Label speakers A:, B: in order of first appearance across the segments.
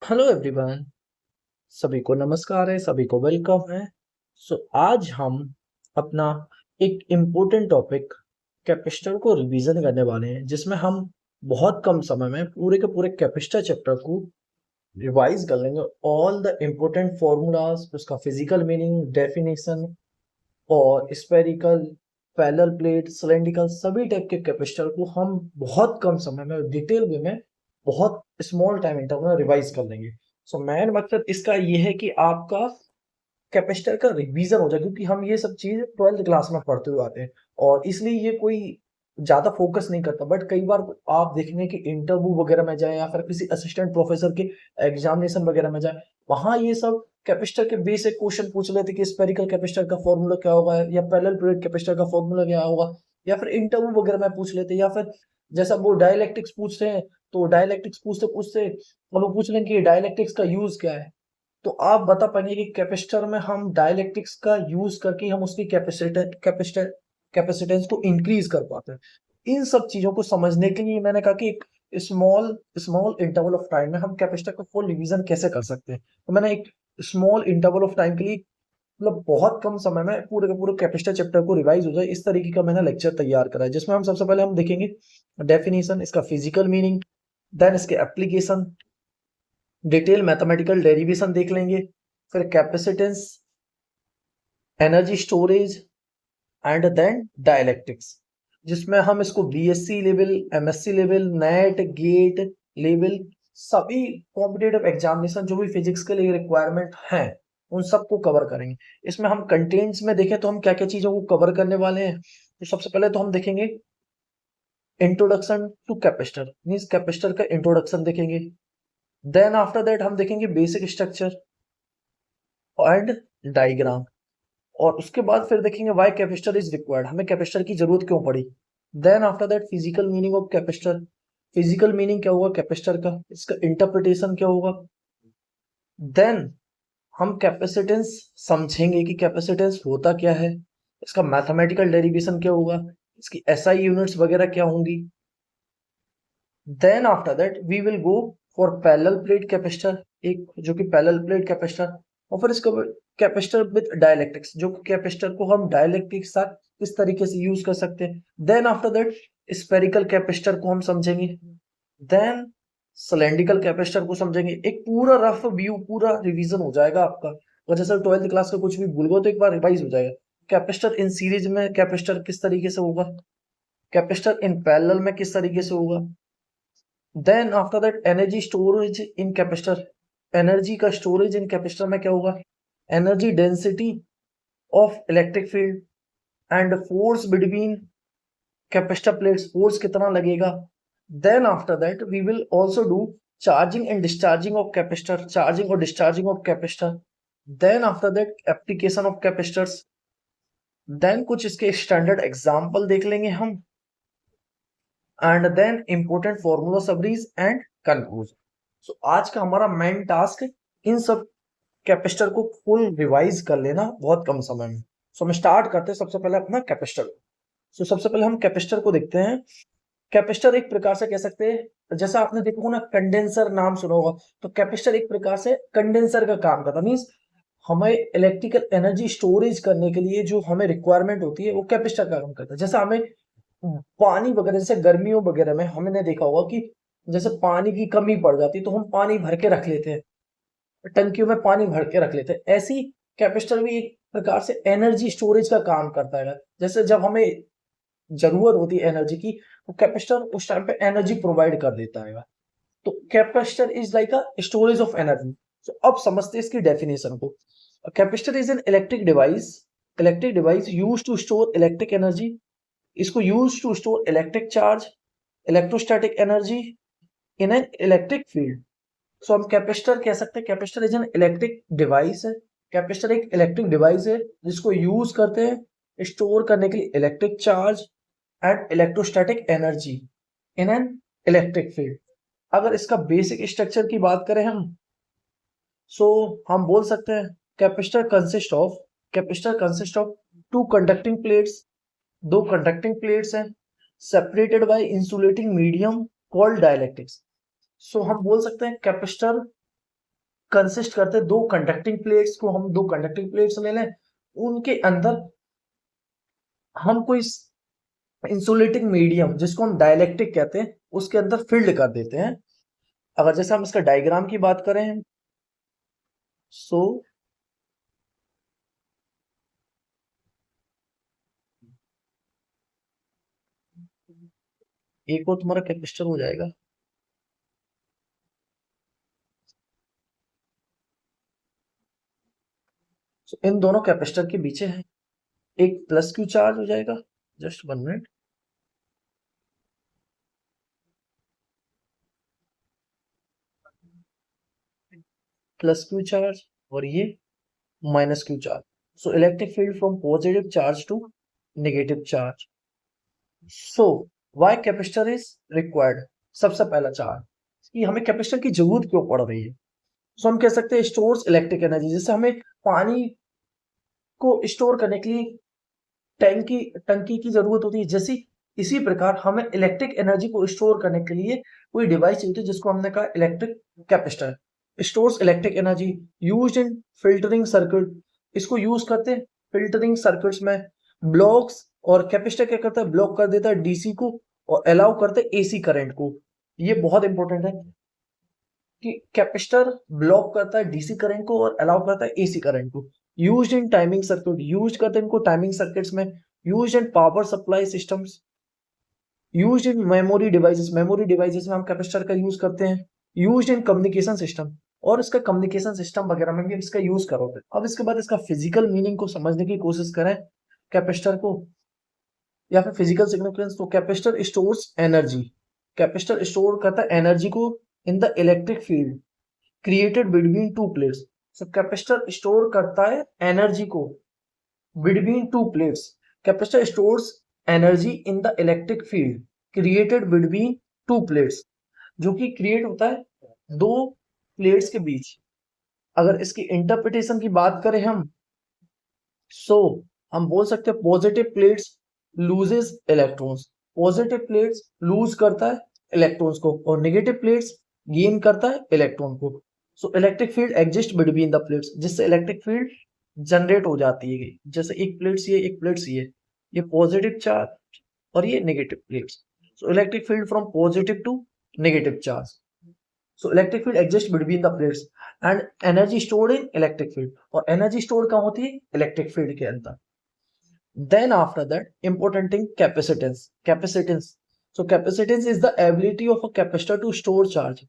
A: Hello everyone. सभी को नमस्कार है, सभी को वेलकम है। आज हम अपना एक इम्पोर्टेंट टॉपिक कैपिस्टर को रिवीजन करने वाले हैं, जिसमें हम बहुत कम समय में पूरे के पूरे कैपिस्टर चैप्टर को रिवाइज कर लेंगे। ऑल द इम्पोर्टेंट फॉर्मूलाज, उसका फिजिकल मीनिंग, डेफिनेशन और स्फेरिकल, पैरेलल प्लेट, सिलेंड्रिकल, सभी टाइप के कैपेसिटर को हम बहुत कम समय में डिटेल वे में बहुत स्मॉल टाइम इंटरवल में रिवाइज कर लेंगे। मेन मकसद इसका ये है कि आपका कैपेसिटर का रिवीजन हो जाए, क्योंकि हम ये सब चीज 12th क्लास में पढ़ते हुए आते हैं और इसलिए ये कोई ज्यादा फोकस नहीं करता। बट कई बार आप देखेंगे कि इंटरव्यू वगैरह में जाए या फिर किसी असिस्टेंट प्रोफेसर के एग्जामिनेशन वगैरह में जाए, वहां ये सब कैपेसिटर के बेसिक क्वेश्चन पूछ लेते कि स्पेरिकल कैपेसिटर का फॉर्मूला क्या होगा, या पैरेलल प्लेट कैपेसिटर का फॉर्मूला क्या होगा, या फिर इंटरव्यू वगैरह में पूछ लेते, या फिर जैसा वो डायलैक्टिक्स पूछ रहे हैं तो डायलैक्टिक्स पूछते पूछते वो पूछ लेंगे कि डायलैक्टिक्स का यूज क्या है। तो आप बता पाएंगे कि कैपेसिटर में हम डाइलेक्ट्रिक्स का यूज करके हम उसकी कैपेसिटेंस को इंक्रीज कर पाते हैं। इन सब चीजों को समझने के लिए मैंने कहा कि एक small small interval of time में हम कैपेसिटर का फुल रिवीजन कैसे कर सकते हैं। तो मैंने एक स्मॉल इंटरवल ऑफ टाइम के लिए, मतलब बहुत कम समय में पूरे के पूरे कैपेसिटर चैप्टर को रिवाइज हो जाए, इस तरीके का मैंने लेक्चर तैयार करा है, जिसमें हम सबसे पहले हम देखेंगे डेफिनेशन, इसका फिजिकल मीनिंग, देन इसके एप्लीकेशन, डिटेल मैथमेटिकल डेरिवेशन देख लेंगे, फिर capacitance, energy storage and then dielectrics, जिसमें हम इसको BSc level, MSc level, NET GATE level, सभी कॉम्पिटेटिव एग्जामिनेशन जो भी फिजिक्स के लिए रिक्वायरमेंट हैं उन सबको कवर करेंगे। इसमें हम कंटेंट्स में देखें तो हम क्या क्या चीजों को कवर करने वाले हैं। तो सबसे पहले तो हम देखेंगे introduction to capacitor, means capacitor का इंट्रोडक्शन देखेंगे। देन आफ्टर दैट हम देखेंगे बेसिक स्ट्रक्चर एंड डायग्राम, और उसके बाद फिर देखेंगे व्हाई कैपेसिटर इज रिक्वायर्ड, हमें कैपेसिटर की जरूरत क्यों पड़ी। Then after that physical meaning of capacitor, physical meaning क्या होगा कैपेसिटर का, इसका इंटरप्रिटेशन क्या होगा। देन हम कैपेसिटेंस समझेंगे कि कैपेसिटेंस होता क्या है, इसका मैथमेटिकल डेरिवेशन क्या होगा, इसकी एसआई यूनिट्स वगैरह क्या होंगी। Then after that we will go for parallel plate capacitor, एक जो कि पैरेलल प्लेट कैपेसिटर, और फिर इसको कैपेसिटर विद डाइलेक्ट्रिक्स, जो कैपेसिटर को हम डाइलेक्ट्रिक के साथ किस तरीके से यूज कर सकते हैं। Then after that spherical capacitor को हम समझेंगे। देन सिलेंड्रिकल कैपेसिटर को समझेंगे। एक पूरा रफ व्यू, पूरा रिवीजन हो जाएगा आपका, और जैसे 12th क्लास का कुछ भी भूल गए तो एक बार रिवाइज हो जाएगा। कैपेसिटर इन सीरीज में कैपेसिटर किस तरीके से होगा, कैपेसिटर इन पैरेलल में किस तरीके से होगा। Then after that energy storage in capacitor, energy का स्टोरेज इन कैपेसिटर में क्या होगा, energy density of electric field and force between capacitor plates, force कितना लगेगा। Then after that we will also do charging and discharging of capacitor, charging और discharging of capacitor. Then after that application of capacitors. Then कुछ इसके standard example देख लेंगे हम, and then important formula summaries and conclusion. सो आज का हमारा main task in सब कैपेसिटर को फुल रिवाइज कर लेना बहुत कम समय में। हम स्टार्ट करते हैं सबसे पहले अपना कैपेसिटर। सबसे पहले हम कैपेसिटर को देखते हैं। कैपेसिटर एक प्रकार से कह सकते हैं, जैसा आपने देखा होगा ना कंडेंसर नाम सुना होगा, तो कैपेसिटर एक प्रकार से कंडेंसर का काम करता है। मींस हमें इलेक्ट्रिकल एनर्जी स्टोरेज करने के लिए जो हमें रिक्वायरमेंट होती है वो कैपेसिटर का काम करता है। जैसा हमें पानी वगैरह, जैसे गर्मियों वगैरह में हमने देखा होगा कि जैसे पानी की कमी पड़ जाती है तो हम पानी भर के रख लेते हैं, टंकियों में पानी भर के रख लेते हैं। ऐसी कैपेसिटर भी एक प्रकार से एनर्जी स्टोरेज का काम करता है। जैसे जब हमें जरूरत होती है एनर्जी की, तो कैपेसिटर उस टाइम पे एनर्जी प्रोवाइड कर देता है। तो capacitor is like a storage of energy. अब समझते हैं इसकी डेफिनेशन को। Capacitor is an electric device use to store electric energy, इसको use to store electric charge, electrostatic energy in an electric field. हम कैपेसिटर कह सकते हैं capacitor is an electric device है। कैपेसिटर एक इलेक्ट्रिक डिवाइस है जिसको यूज करते हैं स्टोर करने के लिए electric charge and electrostatic energy in an electric field. अगर इसका बेसिक स्ट्रक्चर की बात करें हम, हम बोल सकते हैं capacitor consist of two conducting plates, दो कंडक्टिंग प्लेट्स हैं, separated by insulating medium called dielectrics. हम बोल सकते हैं कैपेसिटर कंसिस्ट करते हैं दो कंडक्टिंग प्लेट्स को, हम दो कंडक्टिंग प्लेट्स ले लें, उनके अंदर हम कोई इंसुलेटिंग मीडियम जिसको हम डाइलेक्ट्रिक कहते हैं उसके अंदर फिल्ड कर देते हैं। अगर जैसे हम इसका डायग्राम की बात करें, सो एक और तुम्हारा कैपेसिटर हो जाएगा। इन दोनों कैपेसिटर के बीच है एक प्लस क्यू चार्ज हो जाएगा। Just 1 minute. Plus Q charge और ये minus Q charge. So electric field from positive charge to negative charge. So why capacitor is required. सबसे पहला चार्ज कि हमें कैपेसिटर की जरूरत क्यों पड़ रही है। सो हम कह सकते हैं स्टोर्स इलेक्ट्रिक एनर्जी, जैसे हमें पानी को स्टोर करने के लिए टंकी टंकी की जरूरत होती है, जैसी इसी प्रकार हमें इलेक्ट्रिक एनर्जी को स्टोर करने के लिए कोई डिवाइस चाहिए जिसको हमने कहा electric capacitor. Stores electric energy used in filtering circuit. इसको यूज करते हैं फिल्टरिंग सर्किट्स में। ब्लॉक्स और कैपेसिटर क्या करता है, ब्लॉक कर देता है डीसी को और अलाउ करते हैं एसी करंट को। ये बहुत इंपॉर्टेंट है कि कैपेसिटर ब्लॉक करता है डीसी करंट को और अलाउ करता है एसी करंट को। Used in timing circuit, use करते हैं इनको टाइमिंग सर्किट्स में। Used in power supply systems, used in memory devices में हम कैपेसिटर का यूज करते हैं। यूज्ड इन कम्युनिकेशन सिस्टम, और इसका कम्युनिकेशन सिस्टम वगैरह में भी इसका यूज करोगे। अब इसके बाद इसका फिजिकल मीनिंग को समझने की कोशिश करें कैपेसिटर को, या फिर फिजिकल सिग्निफिकेंस। तो capacitor stores energy, capacitor store करता है एनर्जी को in the electric field created between two plates. So capacitor store करता है एनर्जी को between two plates. Capacitor stores energy in the electric field created between two plates, जो कि create होता है दो प्लेट्स के बीच। अगर इसकी इंटरप्रिटेशन की बात करें हम, सो हम बोल सकते हैं positive plates loses electrons. Positive plates lose करता है इलेक्ट्रॉन्स को और नेगेटिव प्लेट्स गेन करता है इलेक्ट्रॉन को। सो electric field exist between the plates, जिससे इलेक्ट्रिक फील्ड जनरेट हो जाती है। जैसे एक प्लेट सी है, एक प्लेट सी है, ये पॉजिटिव चार्ज और ये negative plates. So electric field from positive to negative charge. So electric field exist between the plates and energy stored in electric field, और एनर्जी स्टोर कहाँ होती है, इलेक्ट्रिक फील्ड के अंदर। Then after that, important thing, capacitance. Capacitance. So capacitance is the ability of a capacitor to store charge.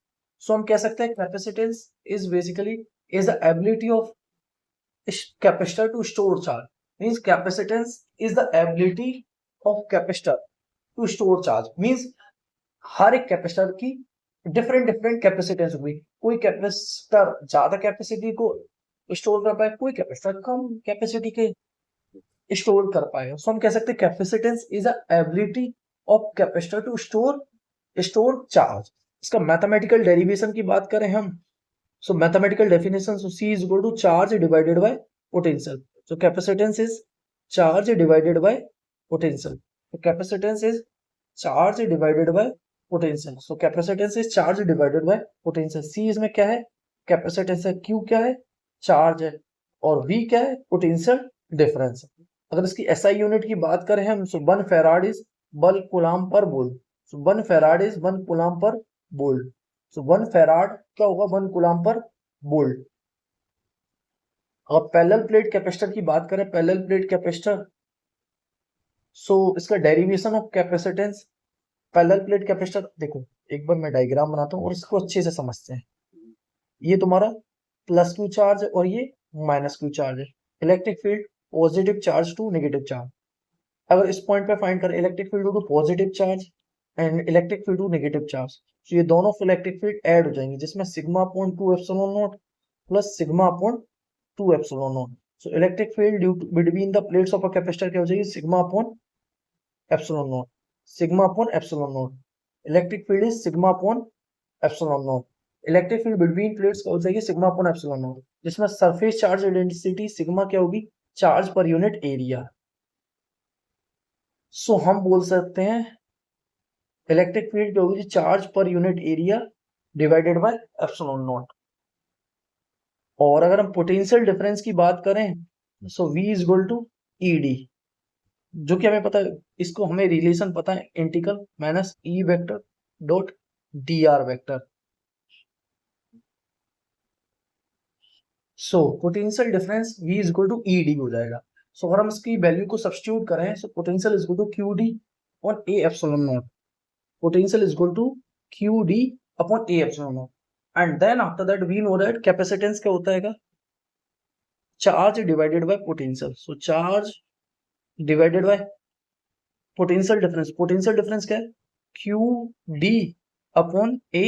A: So हम कह सकते हैं capacitance is basically is the ability of capacitor to store charge. Means capacitance is the ability of capacitor to store charge. Means हर एक capacitor की different capacitance होगी। कोई capacitor ज्यादा capacity को स्टोर कर पाए, कोई कैपेसिटर कम कैपेसिटी के स्टोर कर पाएगा। सो हम कह सकते हैं capacitance is a ability of capacitor to store charge. इसका मैथमेटिकल डेरिवेशन की बात करें हम, so mathematical definition, so C is equal to charge divided by potential. So capacitance is charge divided by potential. तो capacitance is charge divided by potential. So capacitance is charge divided by potential. C इसमें क्या है, capacitance है, Q क्या है, charge है, और V क्या है, पोटेंशियल डिफरेंस। अगर इसकी SI यूनिट की बात करें हम, सो 1 फैराड इज 1 कूलम्ब पर volt. So 1 farad is 1 coulomb पर वोल्ट। सो 1 फैराड क्या होगा, 1 कूलम्ब पर वोल्ट। अगर पैरेलल प्लेट कैपेसिटर की बात करें, पैरेलल प्लेट कैपेसिटर, सो इसका derivation of capacitance. Parallel plate capacitor देखो, एक बार मैं डायग्राम बनाता हूँ और इसको अच्छे से समझते हैं। ये तुम्हारा प्लस क्यू चार्ज है और ये माइनस क्यू चार्ज है। Electric field positive charge to negative charge. अगर इस पॉइंट पे फाइंड करें electric field to positive charge and electric field to negative charge, तो ये दोनों इलेक्ट्रिक फील्ड ऐड हो जाएंगे, जिसमें sigma upon 2 epsilon naught plus sigma upon 2 epsilon naught. So electric field due between the plates of a capacitor क्या हो जाएगी, sigma upon epsilon naught, sigma upon epsilon not. Electric field is sigma upon epsilon not. Electric field between plates क्या हो जाएगी, sigma upon epsilon not, जिसमें surface charge density sigma क्या होगी, charge per unit area. सो हम बोल सकते हैं इलेक्ट्रिक फील्ड क्या होगी, charge per unit area divided by epsilon naught. और अगर हम पोटेंशियल डिफरेंस की बात करें so V is equal to ED, जो कि हमें पता है, इसको हमें रिलेशन पता है, integral minus E vector dot dr vector. So potential difference V is equal to ED हो जाएगा। सो अगर हम इसकी वैल्यू को सब्स्टिट्यूट करें so potential is equal to QD on A epsilon naught, potential is equal to QD upon A epsilon naught. And then after that we know that capacitance क्या होता है, charge divided by potential. So charge divided by potential difference, potential difference क्या है, QD upon A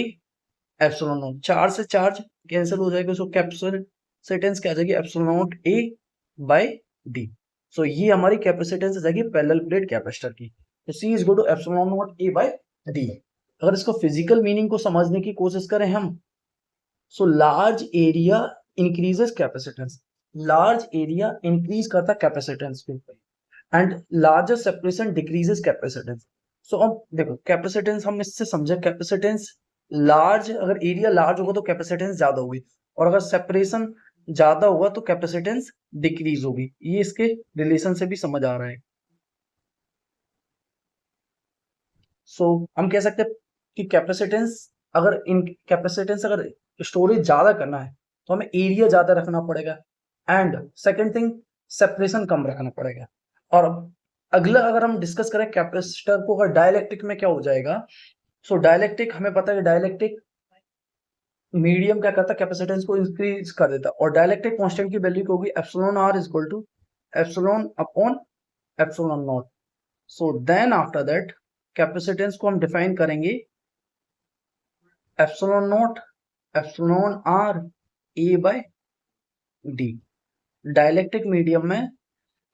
A: epsilon naught. Charge से charge cancel हो जाएगा, so capacitance क्या आ जाएगी, epsilon naught A by D। सो ये हमारी कैपेसिटेंस आ जाएगी पैरेलल प्लेट कैपेसिटर की। तो C is equal to epsilon naught A by D। अगर इसको फिजिकल मीनिंग को समझने की कोशिश करें हम, so large area increases capacitance, large area increase करता है कैपेसिटेंस को, and larger separation decreases capacitance. So अब देखो कैपेसिटेंस हम इससे समझे, कैपेसिटेंस लार्ज, अगर एरिया लार्ज होगा तो कैपेसिटेंस ज्यादा होगी, और अगर सेपरेशन ज्यादा होगा तो कैपेसिटेंस डिक्रीज होगी। ये इसके रिलेशन से भी समझ आ रहा है। सो हम कह सकते हैं कि कैपेसिटेंस अगर स्टोरेज ज्यादा करना है तो हमें एरिया ज्यादा रखना पड़ेगा, एंड सेकेंड थिंग सेपरेशन कम रखना पड़ेगा। और अगला अगर हम डिस्कस करें कैपेसिटर को, अगर डाइलेक्ट्रिक में क्या हो जाएगा, सो डाइलेक्ट्रिक हमें पता है, डाइलेक्ट्रिक मीडियम क्या करता है, कैपेसिटेंस को इंक्रीज कर देता है, और डाइलेक्ट्रिक कांस्टेंट की वैल्यू क्या होगी, epsilon r is equal to epsilon upon epsilon naught. So then after that capacitance को हम डिफाइन करेंगे epsilon naught epsilon r a by d। Dielectric medium में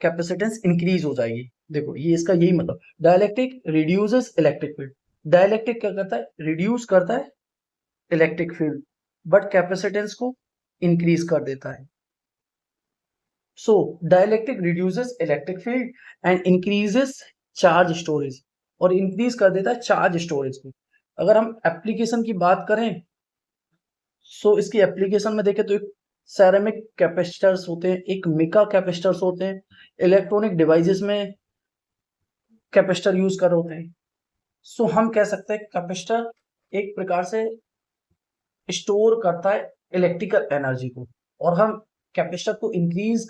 A: कैपेसिटेंस इंक्रीज हो जाएगी। देखो ये इसका यही मतलब, dielectric reduces electric field, dielectric क्या करता है, रिड्यूस करता है इलेक्ट्रिक फील्ड, बट कैपेसिटेंस को इंक्रीज कर देता है। So dielectric reduces electric field and increases charge storage, और इंक्रीज कर देता है चार्ज स्टोरेज को। अगर हम एप्लीकेशन की बात करें, सो इसकी एप्लीकेशन में देखें तो एक सेरेमिक कैपेसिटर्स होते हैं, एक मिका कैपेसिटर्स होते हैं, इलेक्ट्रॉनिक डिवाइसेस में कैपेसिटर यूज कर होते हैं। सो हम कह सकते हैं कैपेसिटर एक प्रकार से स्टोर करता है इलेक्ट्रिकल एनर्जी को, और हम कैपेसिटर को इंक्रीज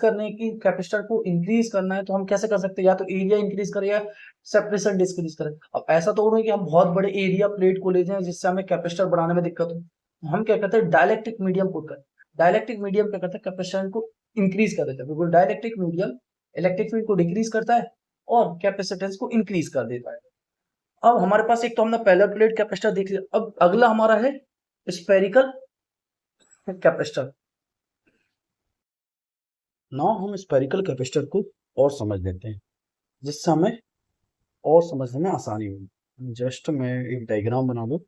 A: करना है तो हम कैसे कर सकते हैं, या तो एरिया इंक्रीज करें या सेपरेशन डिक्रीज करें। अब ऐसा तो नहीं कि हम बहुत बड़े एरिया प्लेट को ले जाएं जिससे हमें कैपेसिटर बढ़ाने में दिक्कत हो। हम क्या करते हैं, डाइलेक्ट्रिक मीडियम पुट करें। डाइलेक्ट्रिक मीडियम क्या करता है, कैपेसिटर को इंक्रीज कर देता है, बिल्कुल डाइलेक्ट्रिक मीडियम इलेक्ट्रिक फील्ड को डिक्रीज करता है और कैपेसिटेंस को इंक्रीज कर देता है। अब हमारे पास एक तो हमने पैरेलल प्लेट कैपेसिटर देख लिया, अब अगला हमारा है स्फेरिकल कैपेसिटर। नाउ हम स्फेरिकल कैपेसिटर को और समझ लेते हैं, जिससे हमें और समझने में आसानी होगी। जस्ट मैं एक डायग्राम बना दूं।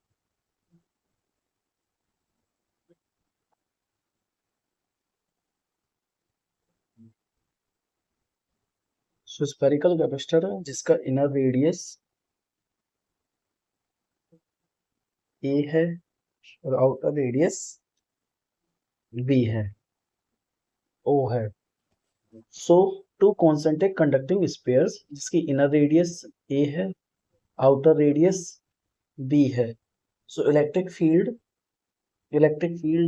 A: सो स्फेरिकल कैपेसिटर है जिसका इनर रेडियस a है और आउटर रेडियस b है, o है। So two concentric conducting spheres जिसकी इनर रेडियस a है, आउटर रेडियस b है। So electric field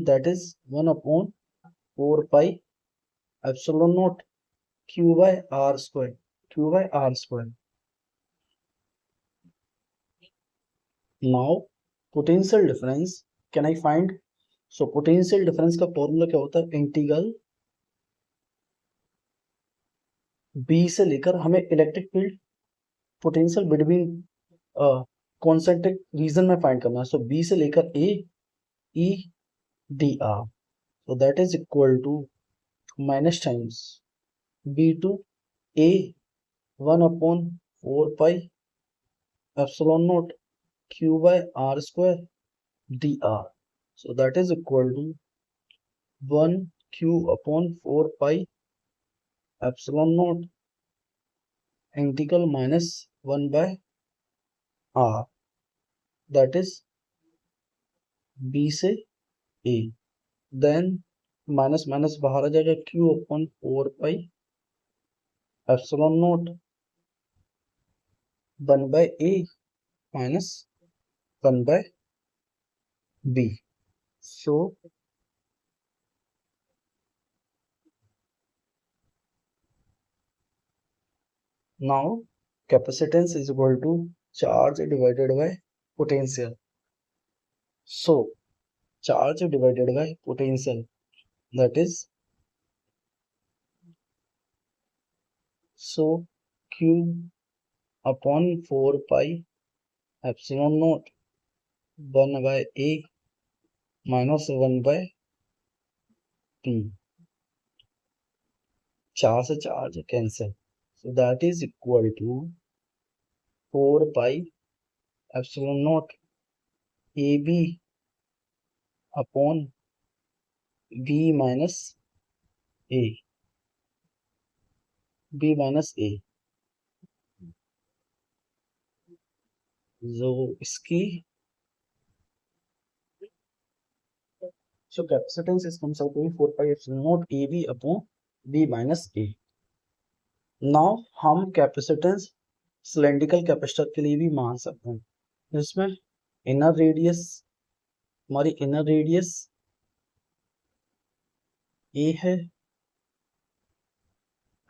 A: that is 1/4 pi epsilon naught q by r square। Now potential difference can I find. So potential difference का formula क्या होता है, integral b से लेकर हमें electric field potential between concentric region में find करना है। सो b से लेकर a e d r, so that is equal to minus times b to a 1/4 pi epsilon naught q by r square dr, so that is equal to 1 q upon 4 pi epsilon naught integral minus 1 by r, that is b से a, then
B: minus minus बाहर आ जाएगा, Q upon 4 pi epsilon not 1/a minus 1/b. So now capacitance is equal to charge divided by potential. So charge divided by potential, that is, so q upon 4 pi epsilon naught 1/a minus 1/p. Charge से charge cancel, so that is equal to 4 pi epsilon naught ab upon b minus a, जो इसकी so capacitance is comes out to be 4 pi epsilon naught ab upon b minus a. now हम capacitance cylindrical capacitor के लिए भी मान सकते हैं, जिसमें इनर रेडियस, हमारी इनर रेडियस a है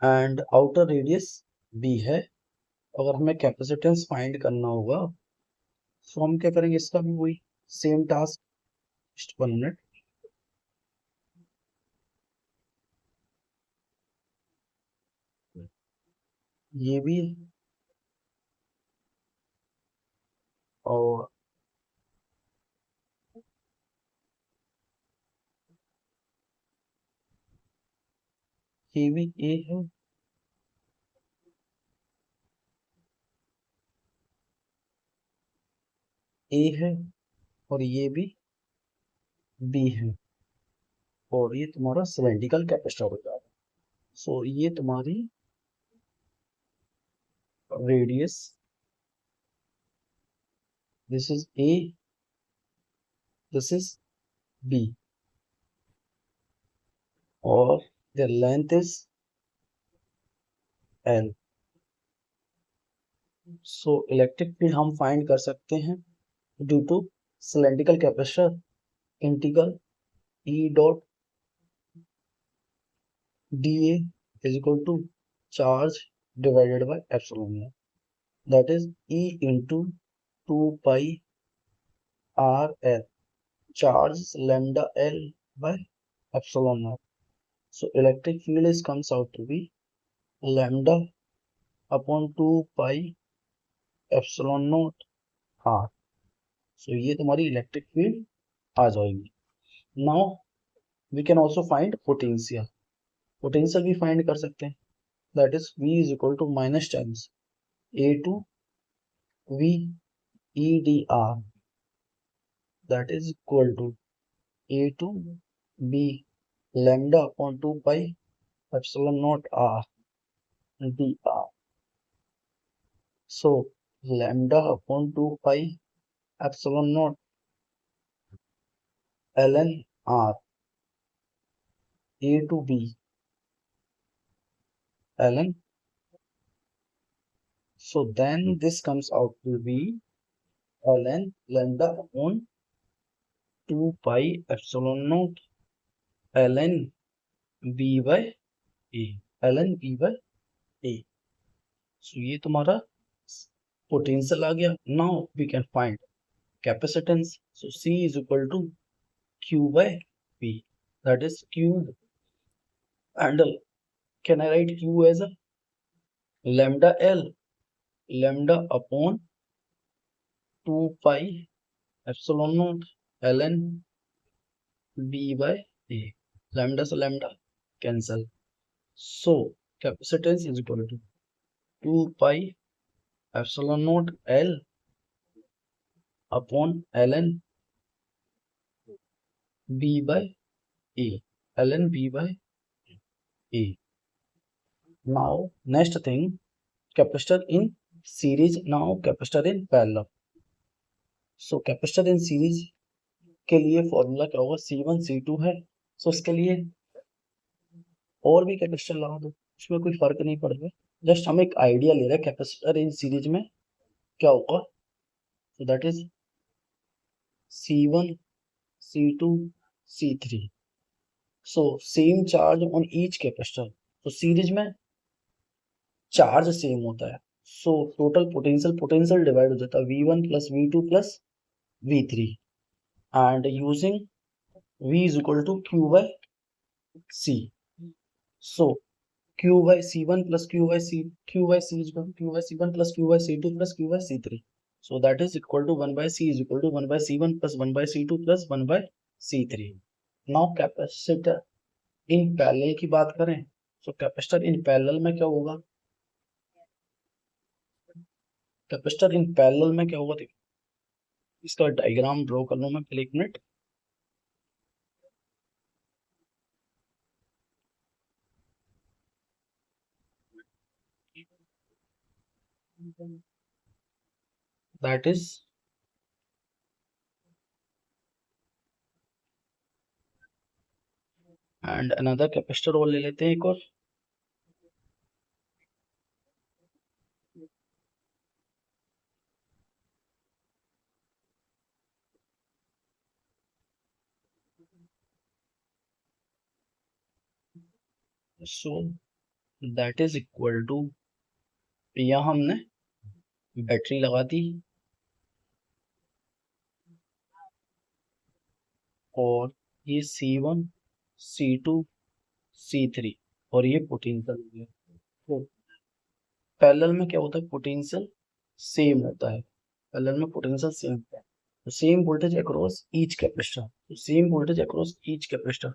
B: एंड आउटर रेडियस b है. अगर हमें कैपेसिटेंस फाइंड करना होगा तो हम क्या करेंगे, इसका भी वही सेम टास्क. 1 मिनट. ये भी और ये भी a है और ये भी b है और ये तुम्हारा सिलेंड्रिकल कैपेसिटर हो जाएगा. सो ये तुम्हारी radius, this is a, this is b और the length is l. So electric field हम फाइंड कर सकते हैं due to cylindrical capacitor integral E dot dA is equal to charge divided by epsilon naught, that is E into 2 pi RL, charge lambda L by epsilon naught. So electric field is comes out to be lambda upon 2 pi epsilon naught R. So ये तुम्हारी electric field आ जाएगी. Now we can also find potential. Potential भी find कर सकते हैं, that is V is equal to minus times A to V E dr, that is equal to A to B lambda upon 2 pi epsilon naught R dr. So lambda upon 2 pi epsilon naught ln R A to B ln. So then this comes out to be ln lambda upon 2 pi epsilon naught ln b by a, ln b by a. So ये तुम्हारा potential आ गया. Now we can find capacitance. So C is equal to Q by P, that is Q, and can I write Q as a lambda L, lambda upon 2 pi epsilon naught ln b by a. Lambda से lambda cancel. So capacitance is equal to 2 pi epsilon naught L upon ln b by a, ln b by a. Now next thing, capacitor in series, now capacitor in parallel. So capacitor in series के लिए formula क्या होगा, C1 C2 है, सो इसके लिए और भी capacitor लगा दो, उसमें कोई फर्क नहीं पड़ेगा। जस्ट हम एक आइडिया ले रहे हैं कैपेसिटर इन सीरीज में क्या होगा। So that is C1 C2 C3। So same charge on each capacitor, तो सीरीज में चार्ज सेम होता है, सो टोटल पोटेंशियल डिवाइड हो जाता है V1 plus V2 plus V3 and using V is equal to Q by C। So Q by C1 plus Q by C is equal to Q by C1 plus Q by C2 plus Q by C3. So that is equal to 1 by C is equal to 1 by C1 plus 1 by C2 plus 1 by C3. Now capacitor in parallel की बात करें, so capacitor in parallel में क्या होगा, capacitor in parallel में क्या होगा, देखो इसका डायग्राम ड्रॉ कर लूं मैं पहले, एक minute. That is and another capacitor और ले लेते हैं एक और। So that is equal to, यहाँ हमने बैटरी लगा दी और ये C1 C2 C3 और ये पोटेंशियल हो गया। तो पैरेलल में क्या होता है, पोटेंशियल सेम होता है, पैरेलल में पोटेंशियल सेम होता है, तो same voltage across each capacitor, तो same voltage across each capacitor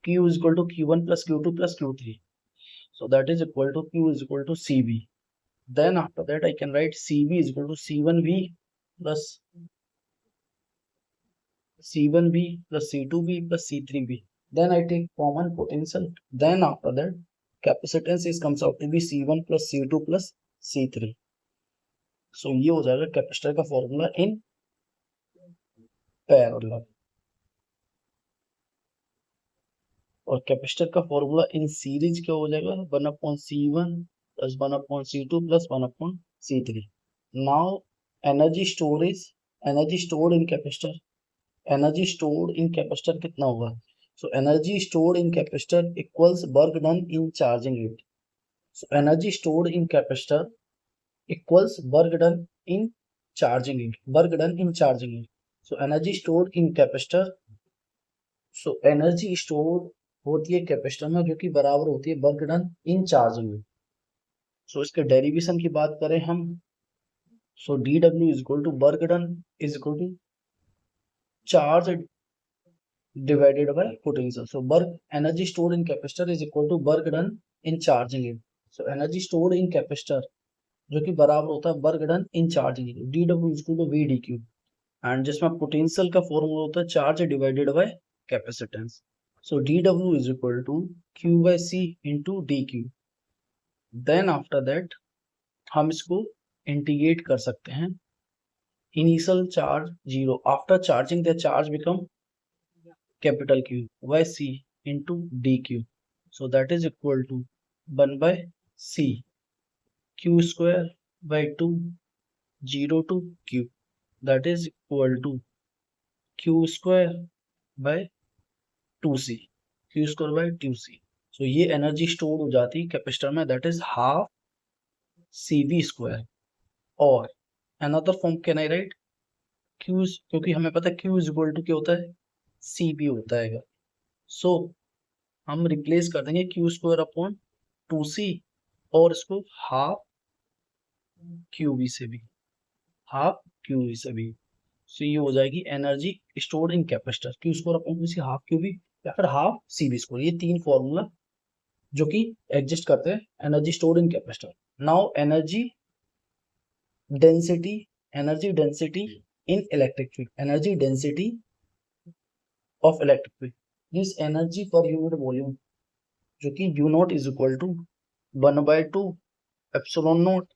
B: Q is equal to Q1 plus Q2 plus Q3, so that is equal to Q is equal to CB. Then after that I can write CB is equal to C1V plus C2V plus C3V. Then I take common potential. Then after that capacitance is comes out to be C1 plus C2 plus C3. So ये हो जाएगा capacitor का formula in parallel, और capacitor का formula in series क्या हो जाएगा, 1/C1 plus 1/C2 plus 1/C3। Now energy stored in capacitor, energy stored in capacitor कितना होगा, so energy stored in capacitor equals work done in charging it. So energy stored in capacitor equals work done in charging it, work done in charging it. So energy stored in capacitor, so energy store होती है capacitor में जो कि बराबर होती है work done in charging it. So इसके derivation की बात करें हम, so dW is equal to work done is equal to charge divided by potential. So work energy stored in capacitor is equal to work done in charging it. So energy stored in capacitor जो कि बराबर होता है work done in charging it, dW is equal to VdQ, and जिसमें potential का formula होता है charge divided by capacitance. So dW is equal to Q by C into dQ। Then after that हम इसको इंटीग्रेट कर सकते हैं, initial charge 0, after charging the charge become capital Q by C into dQ. So that is equal to 1 by C Q square by 2 0 to Q, that is equal to Q square by 2C, Q square by 2C। So ये energy store हो जाती है capacitor में, that is half CV square। और another form can I write Q, क्योंकि हमें पता है Q is equal to क्या होता है, CB होता है। सो हम रिप्लेस कर देंगे Q स्क्वायर अपॉन 2C और इसको हाफ QV से भी, हाफ QV से भी। सो ये हो जाएगी energy stored in capacitor Q square upon 2C half QV या फिर हाफ CB स्क्वायर, ये तीन फॉर्मूला जो कि एग्जिस्ट करते हैं energy stored in capacitor. Now energy density in electric field, energy density of electric field, this energy per unit volume जो कि U0 is equal to 1/2 epsilon naught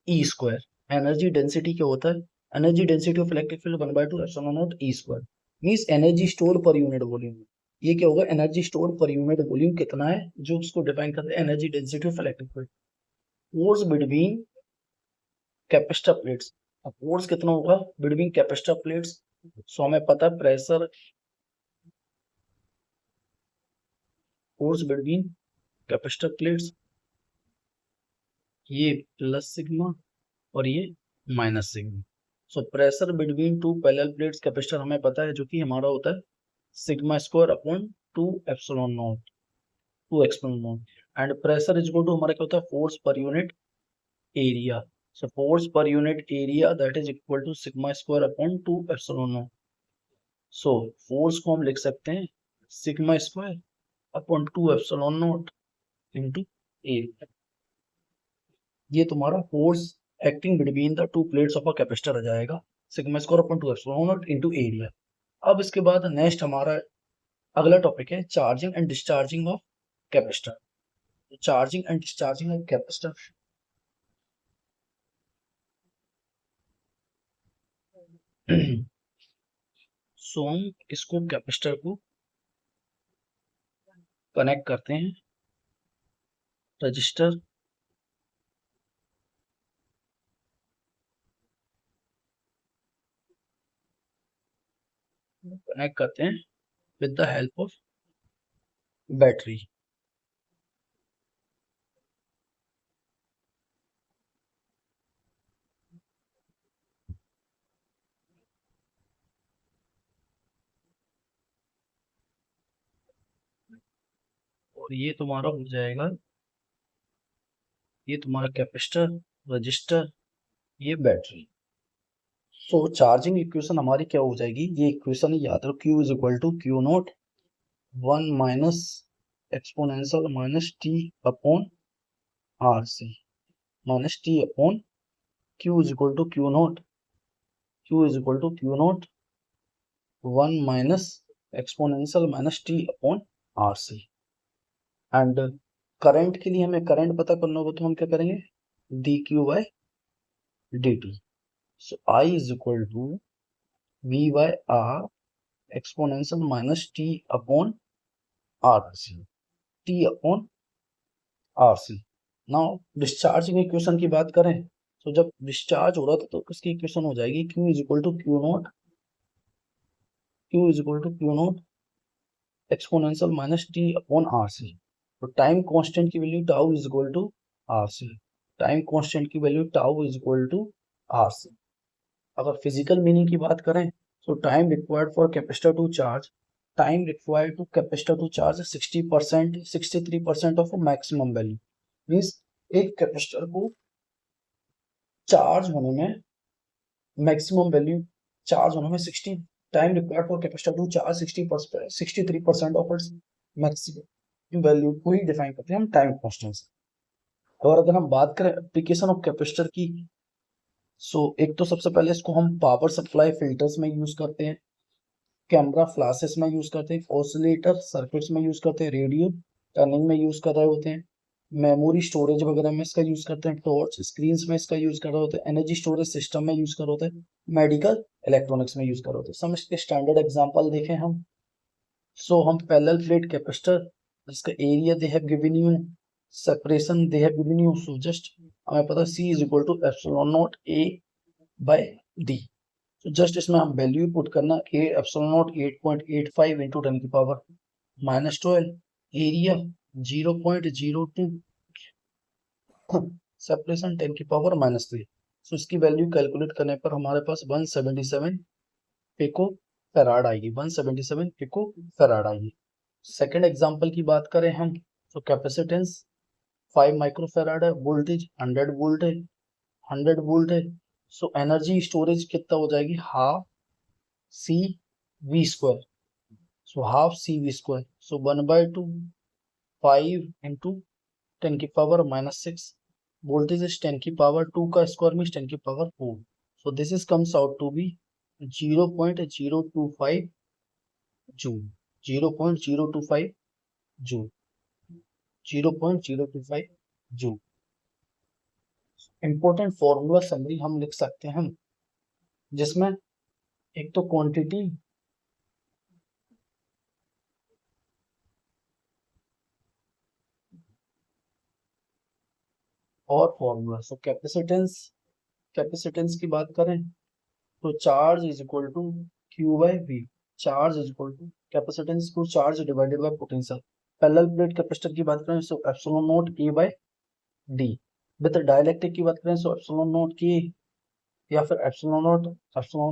B: E square. Energy density क्या होता है, energy density of electric field 1/2 epsilon naught E square, means energy store per unit volume. ये क्या होगा, energy store per unit volume कितना है, जो उसको डिफाइन करते हैं energy density of electric field. Force between capacitor plates, अब फोर्स कितना होगा बिटवीन कैपेसिटर प्लेट्स, सो हमें पता है pressure, force between capacitor plates, ये प्लस सिग्मा और ये minus sigma. So pressure between two parallel plates capacitor हमें पता है, जो कि हमारा होता है sigma square upon 2 epsilon naught, 2 epsilon naught. And pressure is equal to हमारा क्या होता है force per unit area. So force per unit area that is equal to sigma square upon 2 epsilon naught. So force को हम लिख सकते हैं sigma square upon 2 epsilon naught into area। ये तुम्हारा force acting between the two plates of a capacitor आ जाएगा, sigma square upon 2 epsilon naught into area। अब इसके बाद नेक्स्ट हमारा अगला टॉपिक है charging and discharging of capacitor. Charging and discharging of capacitor, so हम इसको कैपेसिटर को कनेक्ट करते हैं रजिस्टर कनेक्ट करते हैं with the help of battery. और ये तुम्हारा हो जाएगा, ये तुम्हारा कैपेसिटर, रजिस्टर, ये बैटरी। सो चार्जिंग इक्वेशन हमारी क्या हो जाएगी, ये इक्वेशन याद रखो, Q is equal to Q naught 1 minus exponential minus T upon R C minus T upon Q is equal to Q naught, Q is equal to Q naught 1 minus exponential minus T upon R C. And current के लिए हमें current पता करना होगा, तो हम क्या करेंगे D Q by D T. So I is equal to V by R exponential minus T upon R C, T upon R C. Now discharging equation की बात करें, तो जब डिस्चार्ज हो रहा था तो किसकी इक्वेशन हो जाएगी, Q is equal to Q naught, Q is equal to Q naught exponential minus T upon R C. तो टाइम कांस्टेंट की value tau is equal to R C, time constant की value tau is equal to R C. अगर physical meaning की बात करें, so time required for capacitor to charge, time required to capacitor to charge 60%, 63% of maximum value, means एक capacitor को charge होने में maximum value, charge होने में 60 time required for capacitor to charge 60%, 63% of its maximum value को ही define करते हैं हम टाइम कांस्टेंट से। और अगर हम बात करें एप्लीकेशन ऑफ कैपेसिटर की, सो एक तो सबसे पहले इसको हम पावर सप्लाई फिल्टर्स में यूज करते हैं, कैमरा फ्लैशेस में यूज करते हैं, ऑसिलेटर सर्किट्स में यूज करते हैं, रेडियो टर्निंग में यूज कर रहे होते हैं, मेमोरी स्टोरेज वगैरह में इसका यूज करते हैं, टॉर्च स्क्रीन्स में इसका यूज कर रहे होते हैं, एनर्जी स्टोरेज सिस्टम में यूज कर रहे होते हैं, मेडिकल इलेक्ट्रॉनिक्स में यूज कर रहे होते हैं। सब इसके स्टैंडर्ड एग्जांपल देखें हम, सो हम पैरेलल प्लेट कैपेसिटर, जिसका area they have given you, separation they have given you, so just हमें पता C is equal to epsilon naught A by D। तो जस्ट इसमें हम वैल्यू पुट करना, ए एप्सिलॉन नॉट 8.85 इंटू 10 की power minus 12, area 0.02, separation 10 की power minus 3। सो इसकी value calculate करने पर हमारे पास 177 पिको फैराड आएगी, 177 पिको फैराड आएगी। सेकेंड एग्जाम्पल की बात करें हम, तो कैपेसिटेंस 5 माइक्रो फैराड है, वोल्टेज 100 वोल्ट है, 100 वोल्ट है। सो एनर्जी स्टोरेज कितना हो जाएगी, half C V square, so half C V square, so 1/2 5 into 10 की पावर माइनस 6, वोल्टेज इज 10 की पावर 2 का स्क्वायर मीन्स 10 की power 4। So this is comes out to be 0.025 joule, 0.025 joule, 0.025 joule. Important formula summary हम लिख सकते हैं, जिसमें एक तो क्वांटिटी और फॉर्मूला। सो कैपेसिटेंस की बात करें तो charge is equal to Q by V. Charge is equal to capacitance को charge divided by potential. Parallel plate capacitor की बात करें so epsilon naught A by D. With dielectric की बात करें सो एप्सिलॉन नॉट के या फिर epsilon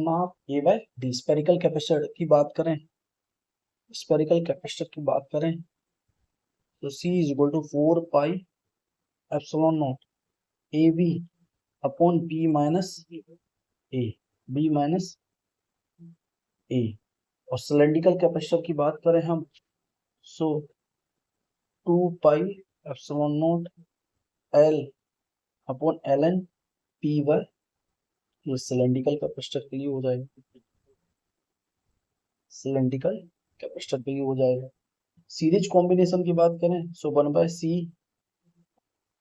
B: of A by D. Spherical capacitor की बात करें तो C is equal to 4 pi epsilon naught A B upon B minus A. और सिलेंड्रिकल कैपेसिटर की बात करें हम so 2 pi epsilon naught L upon L N P by. ये सिलेंड्रिकल कैपेसिटर के लिए हो जाएगा, सीरीज कॉम्बिनेशन की बात करें so 1 by C,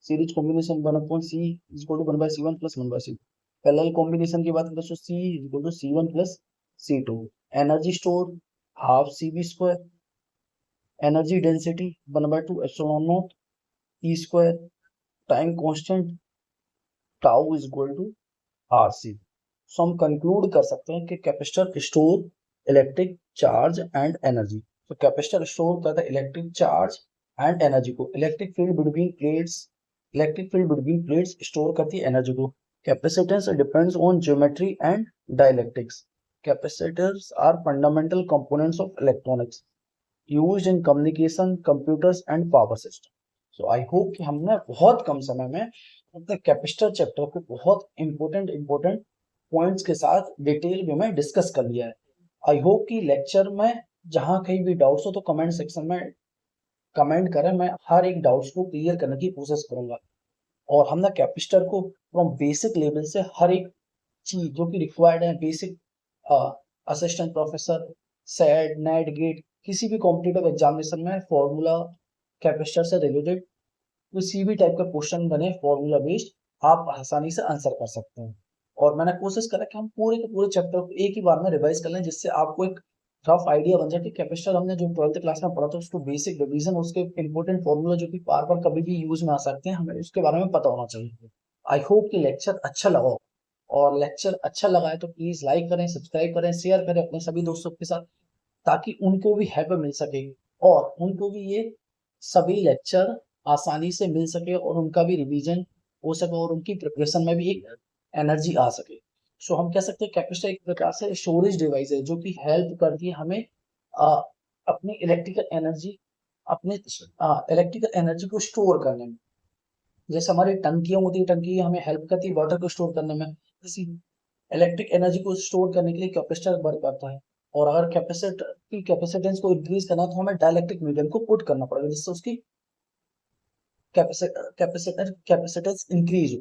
B: series combination 1 upon C is equal to 1 by C1 plus 1 by C2। Parallel combination की बात करें तो C is equal to C1 plus C2। Energy store half CV square. Energy density 1 bye 2 epsilon naught E square. Time constant tau is equal to RC। So हम conclude कर सकते हैं कि capacitor store electric charge and energy. तो capacitor store करता है electric charge and energy को। Electric field between plates store करती है एनर्जी को। Capacitance depends on geometry and dielectrics. Capacitors are fundamental components of electronics used in communication, computers and power system. So I hope कि हमने बहुत कम समय में अपने कैपेसिटर चैप्टर को बहुत इंपॉर्टेंट पॉइंट्स के साथ डिटेल में डिस्कस कर लिया है। आई होप कि लेक्चर में जहां कहीं भी डाउट्स हो तो कमेंट सेक्शन में कमेंट करें, मैं हर एक डाउट्स को क्लियर करने की कोशिश करूंगा। और हमने कैपेसिटर को फ्रॉम बेसिक लेवल से हर एक चीज जो कि रिक्वायर्ड है, basic assistant professor, SET, NET, GATE, किसी भी कॉम्पिटिटिव एग्जामिनेशन में फॉर्मूला कैपेसिटर से रिलेटेड किसी भी टाइप का क्वेश्चन बने फॉर्मूला बेस्ड, आप आसानी से आंसर कर सकते हैं। और मैंने कोशिश करा कि हम पूरे के पूरे चैप्टर को एक ही बार में रिवाइज कर लें, जिससे आपको एक रफ आइडिया बन जाए कि कैपेसिटर हमने जो 12th क्लास में पढ़ा था उसको बेसिक रिवीजन, उसके इंपॉर्टेंट फॉर्मूला जो कि बार बार कभी भी यूज में आ सकते हैं, हमें उसके बारे में पता होना चाहिए। आई होप कि लेक्चर अच्छा लगा हो, और लेक्चर अच्छा लगा है तो प्लीज लाइक करें, सब्सक्राइब करें, शेयर करें अपने सभी दोस्तों के साथ, ताकि उनको भी हेल्प मिल सके और उनको भी ये सभी लेक्चर आसानी से मिल सके और उनका भी रिवीजन हो सके और उनकी प्रिपरेशन में भी एक एनर्जी आ सके। सो हम कह सकते हैं कैपेसिटर एक प्रकार से स्टोरेज डिवाइस है जो कि हेल्प करती है हमें अपनी इलेक्ट्रिकल एनर्जी को स्टोर करने में। जैसे हमारी टंकियां होती है, टंकी हमें हेल्प करती है वाटर को स्टोर करने में, इसी इलेक्ट्रिक एनर्जी को स्टोर करने के लिए कैपेसिटर वर्क करता है। और अगर कैपेसिटेंस को इंक्रीज करना तो हमें डाइलेक्ट्रिक मीडियम को पुट करना पड़ेगा, जिससे उसकी कैपेसिटेंस इंक्रीज हो।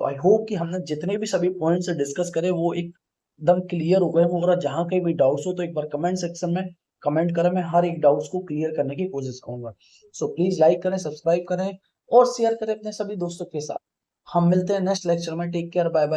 B: सो आई होप कि हमने जितने भी सभी पॉइंट्स डिस्कस करे वो एकदम क्लियर हो गए। अगर जहां कहीं भी डाउट्स हो तो एक बार कमेंट सेक्शन में कमेंट करें, मैं हर एक डाउट्स को क्लियर करने की कोशिश करूंगा। सो प्लीज लाइक करें, सब्सक्राइब करें और शेयर करें अपने सभी दोस्तों के साथ। हम मिलते हैं नेक्स्ट लेक्चर में। Take care, bye bye.